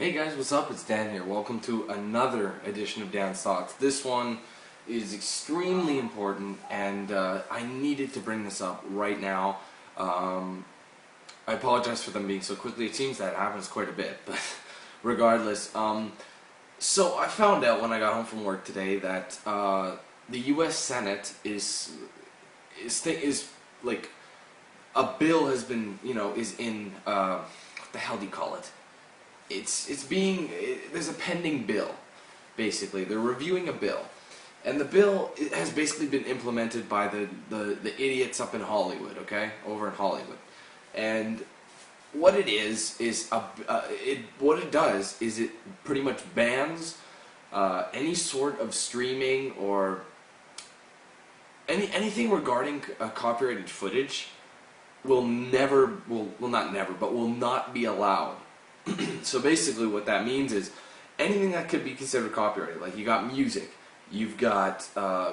Hey guys, what's up? It's Dan here. Welcome to another edition of Dan's Thoughts. This one is extremely important, and I needed to bring this up right now. I apologize for them being so quickly. It seems that happens quite a bit, but regardless. So I found out when I got home from work today that the U.S. Senate is like a bill has been, is in what the hell do you call it? There's a pending bill, basically. They're reviewing a bill, and the bill has basically been implemented by the idiots up in Hollywood, okay, over in Hollywood. And what it is what it does is it pretty much bans any sort of streaming or anything regarding copyrighted footage will not be allowed. So basically what that means is anything that could be considered copyrighted, like you got music, you've got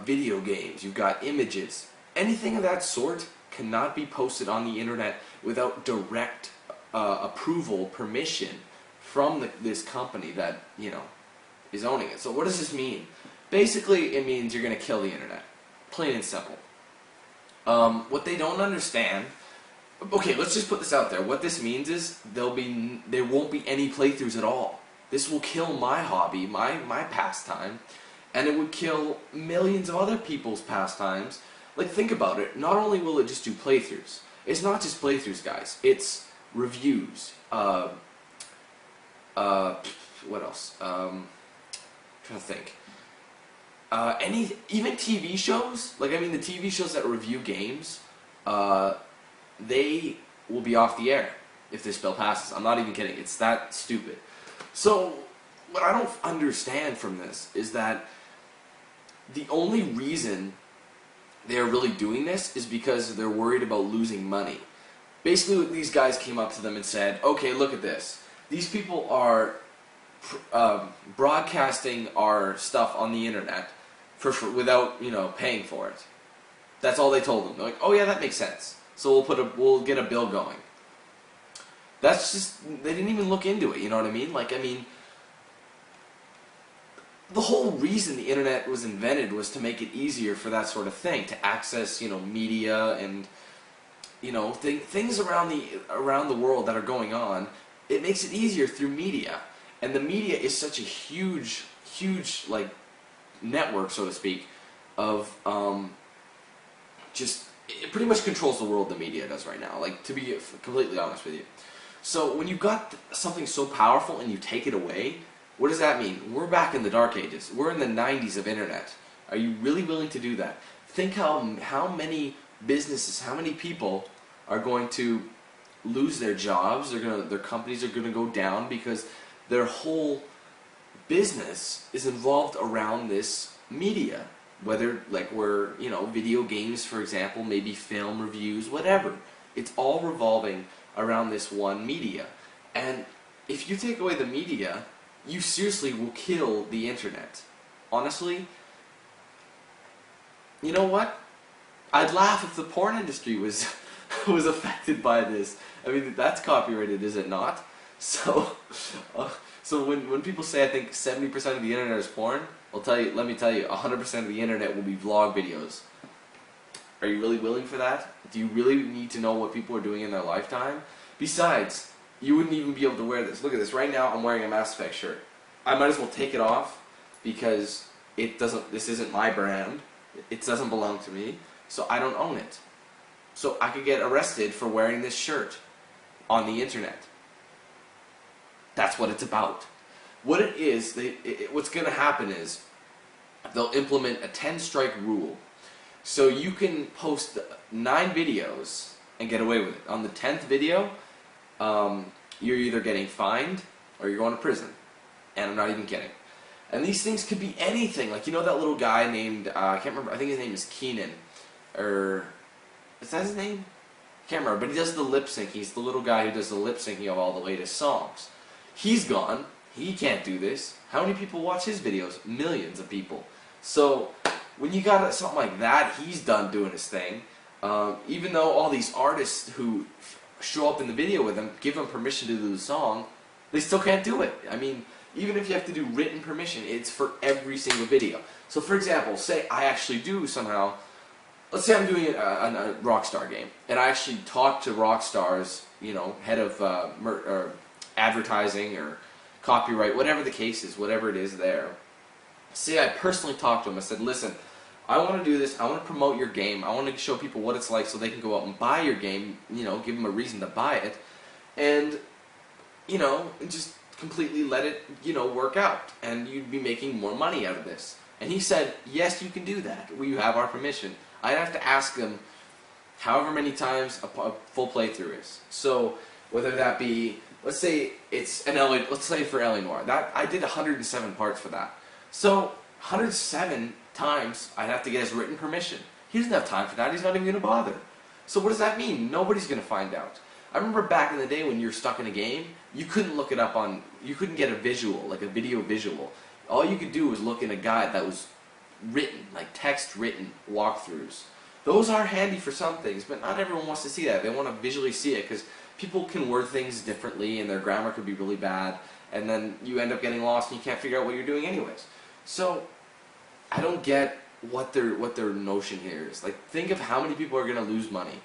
video games, you've got images, anything of that sort cannot be posted on the internet without direct approval, permission from this company that, is owning it. So what does this mean? Basically it means you're going to kill the internet. Plain and simple. What they don't understand. Okay, let's just put this out there. What this means is there won't be any playthroughs at all. This will kill my hobby, my pastime, and it would kill millions of other people's pastimes. Like, think about it. Not only will it just do playthroughs. It's not just playthroughs, guys. It's reviews. What else? I'm trying to think. Even TV shows. Like, I mean, the TV shows that review games. They will be off the air if this bill passes. I'm not even kidding. It's that stupid. So, what I don't understand from this is that the only reason they're really doing this is because they're worried about losing money. Basically, these guys came up to them and said, okay, look at this. These people are broadcasting our stuff on the internet without, paying for it. That's all they told them. They're like, oh yeah, that makes sense. So we'll get a bill going. That's just, they didn't even look into it, you know what I mean? Like, I mean, the whole reason the internet was invented was to make it easier for that sort of thing, to access, media and, things around the world that are going on. It makes it easier through media. And the media is such a huge, like, network, so to speak, of, it pretty much controls the world, the media does right now, like, to be completely honest with you. So when you've got something so powerful and you take it away, what does that mean? We're back in the dark ages. We're in the 90s of internet. Are you really willing to do that? Think how many businesses, how many people are going to lose their jobs, their companies are going to go down because their whole business is involved around this media. Whether, like, video games, for example, maybe film reviews, whatever. It's all revolving around this one media. And if you take away the media, you seriously will kill the internet. Honestly, you know what? I'd laugh if the porn industry was affected by this. I mean, that's copyrighted, is it not? So, when people say I think 70% of the internet is porn, let me tell you, 100% of the internet will be vlog videos. Are you really willing for that? Do you really need to know what people are doing in their lifetime? Besides, you wouldn't even be able to wear this. Look at this. Right now, I'm wearing a Mass Effect shirt. I might as well take it off because this isn't my brand. It doesn't belong to me, so I don't own it. So I could get arrested for wearing this shirt on the internet. That's what it's about. What it is, what's going to happen is they'll implement a 10-strike rule. So you can post 9 videos and get away with it. On the 10th video, you're either getting fined or you're going to prison. And I'm not even kidding. And these things could be anything. Like, that little guy named, I can't remember, I think his name is Keenan. Or, is that his name? I can't remember, but he does the lip sync. He's the little guy who does the lip syncing of all the latest songs. He's gone. He can't do this. How many people watch his videos? Millions of people. So, when you got something like that, he's done doing his thing. Even though all these artists who show up in the video with him, give him permission to do the song, They still can't do it. I mean, even if you have to do written permission, it's for every single video. So for example, say I actually do somehow, let's say I'm doing a Rockstar game, and I actually talk to Rockstar's, head of or advertising or copyright, whatever the case is, whatever it is there. Say I personally talked to him, I said, listen, I want to do this, I want to promote your game, I want to show people what it's like so they can go out and buy your game, give them a reason to buy it, and, just completely let it, work out, and you'd be making more money out of this. And he said, yes, you can do that, you have our permission. I'd have to ask him however many times a full playthrough is. So, whether that be, let's say it's let's say for LA Noire, that I did 107 parts for that. So 107 times I'd have to get his written permission. He doesn't have time for that. He's not even going to bother. So what does that mean? Nobody's going to find out. I remember back in the day when you were stuck in a game, you couldn't look it up you couldn't get a visual, like a video visual. All you could do was look in a guide that was written, like text written walkthroughs. Those are handy for some things, but not everyone wants to see that. They want to visually see it because people can word things differently and their grammar could be really bad, and then you end up getting lost and you can't figure out what you're doing anyways. So I don't get what their notion here is. Like, think of how many people are going to lose money.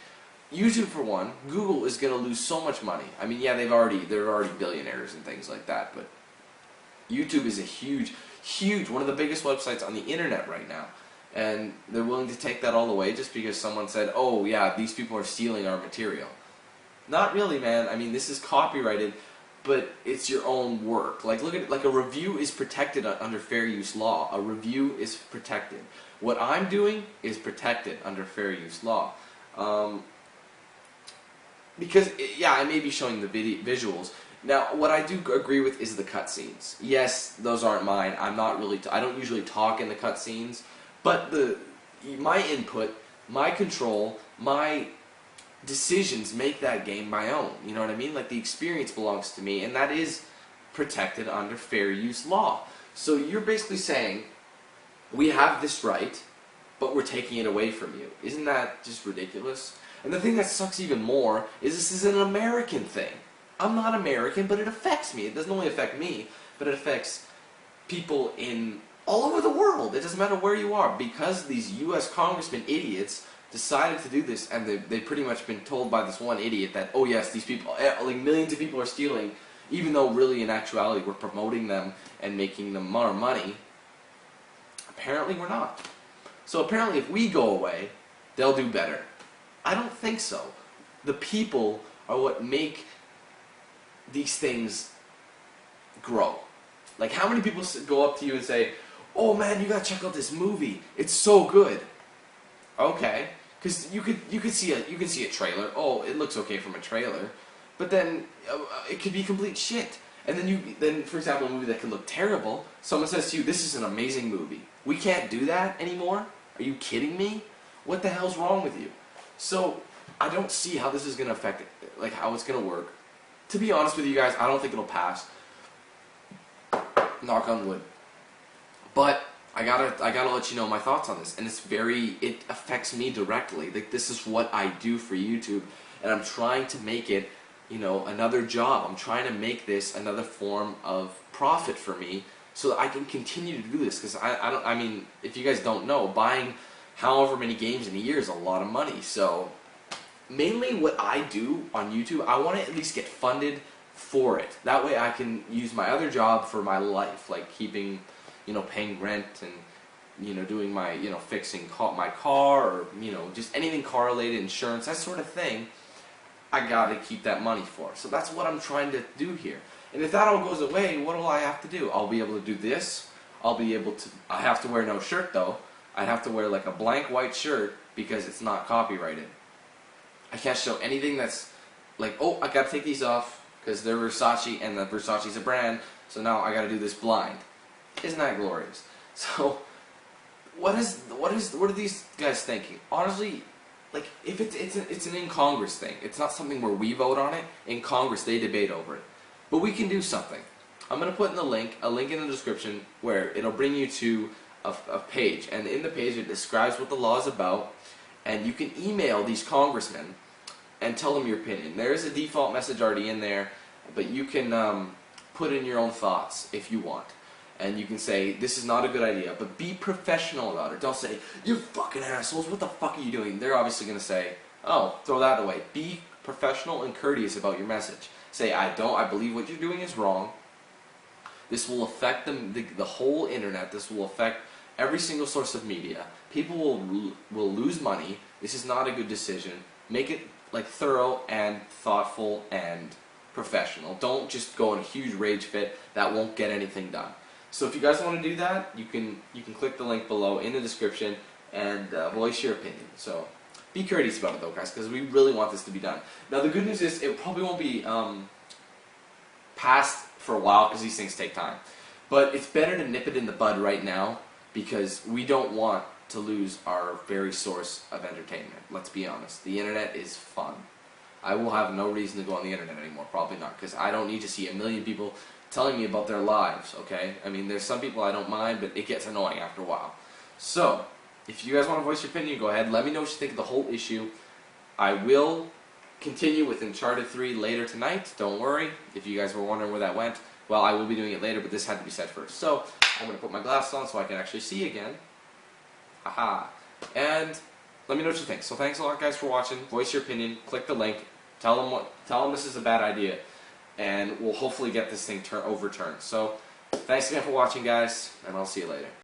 YouTube for one, Google is going to lose so much money. I mean, yeah, they're already billionaires and things like that, but YouTube is a huge, one of the biggest websites on the internet right now. And they're willing to take that all away just because someone said, oh yeah, these people are stealing our material. Not really, man. I mean, this is copyrighted, but it's your own work. Like, look at it, like a review is protected under fair use law. A review is protected. What I'm doing is protected under fair use law. Because, yeah, I may be showing the visuals. Now, what I do agree with is the cutscenes. Yes, those aren't mine. I don't usually talk in the cutscenes, but my input, my control, my decisions make that game my own. You know what I mean? Like, the experience belongs to me, and that is protected under fair use law. So you're basically saying, we have this right, but we're taking it away from you. Isn't that just ridiculous? And the thing that sucks even more is this is an American thing. I'm not American, but it affects me. It doesn't only affect me, but it affects people in all over the world. It doesn't matter where you are, because these U.S. congressmen idiots decided to do this, and they've pretty much been told by this one idiot that, oh yes, these people, like millions of people are stealing, even though really in actuality we're promoting them and making them more money. Apparently we're not. So apparently if we go away, they'll do better. I don't think so. The people are what make these things grow. Like, how many people go up to you and say, oh man, you gotta check out this movie, it's so good. Okay, because you could see a trailer. Oh, it looks okay from a trailer, but then it could be complete shit. And then for example, a movie that could look terrible, someone says to you, this is an amazing movie. We can't do that anymore? Are you kidding me? What the hell's wrong with you? So I don't see how this is gonna affect it, like how it's gonna work. To be honest with you guys, I don't think it'll pass. Knock on wood. But I gotta let you know my thoughts on this, and it affects me directly. Like, this is what I do for YouTube, and I'm trying to make it, another job. I'm trying to make this another form of profit for me, so that I can continue to do this. Because I mean, if you guys don't know, buying however many games in a year is a lot of money. So mainly what I do on YouTube, I want to at least get funded for it. That way I can use my other job for my life, like keeping, paying rent and, doing my, fixing my car, or, just anything car related, insurance, that sort of thing. I gotta keep that money for. So that's what I'm trying to do here. And if that all goes away, what will I have to do? I'll be able to do this. I have to wear no shirt though. I'd have to wear like a blank white shirt because it's not copyrighted. I can't show anything that's like, oh, I gotta take these off because they're Versace and the Versace's a brand, so now I gotta do this blind. Isn't that glorious? So, what are these guys thinking? Honestly, like, if it's an in Congress thing, it's not something where we vote on it. In Congress, they debate over it. But we can do something. I'm gonna put in a link in the description where it'll bring you to a page, and in the page it describes what the law is about, and you can email these congressmen and tell them your opinion. There is a default message already in there, but you can put in your own thoughts if you want. And you can say, this is not a good idea, but be professional about it. Don't say, you fucking assholes, what the fuck are you doing? They're obviously going to say, oh, throw that away. Be professional and courteous about your message. Say, I believe what you're doing is wrong. This will affect the whole internet. This will affect every single source of media. People will lose money. This is not a good decision. Make it like thorough and thoughtful and professional. Don't just go in a huge rage fit. That won't get anything done. So if you guys want to do that, you can click the link below in the description and voice your opinion. So be courteous about it though, guys, because we really want this to be done. Now the good news is it probably won't be passed for a while because these things take time. But it's better to nip it in the bud right now because we don't want to lose our very source of entertainment. Let's be honest. The internet is fun. I will have no reason to go on the internet anymore. Probably not, because I don't need to see a million people telling me about their lives, okay? I mean, there's some people I don't mind, but it gets annoying after a while. So, if you guys want to voice your opinion, go ahead. Let me know what you think of the whole issue. I will continue with Uncharted 3 later tonight. Don't worry. If you guys were wondering where that went, well, I will be doing it later, but this had to be said first. So, I'm going to put my glasses on so I can actually see again. Haha. And let me know what you think. So thanks a lot, guys, for watching. Voice your opinion. Click the link. Tell them this is a bad idea, and we'll hopefully get this thing overturned. So thanks again for watching, guys, and I'll see you later.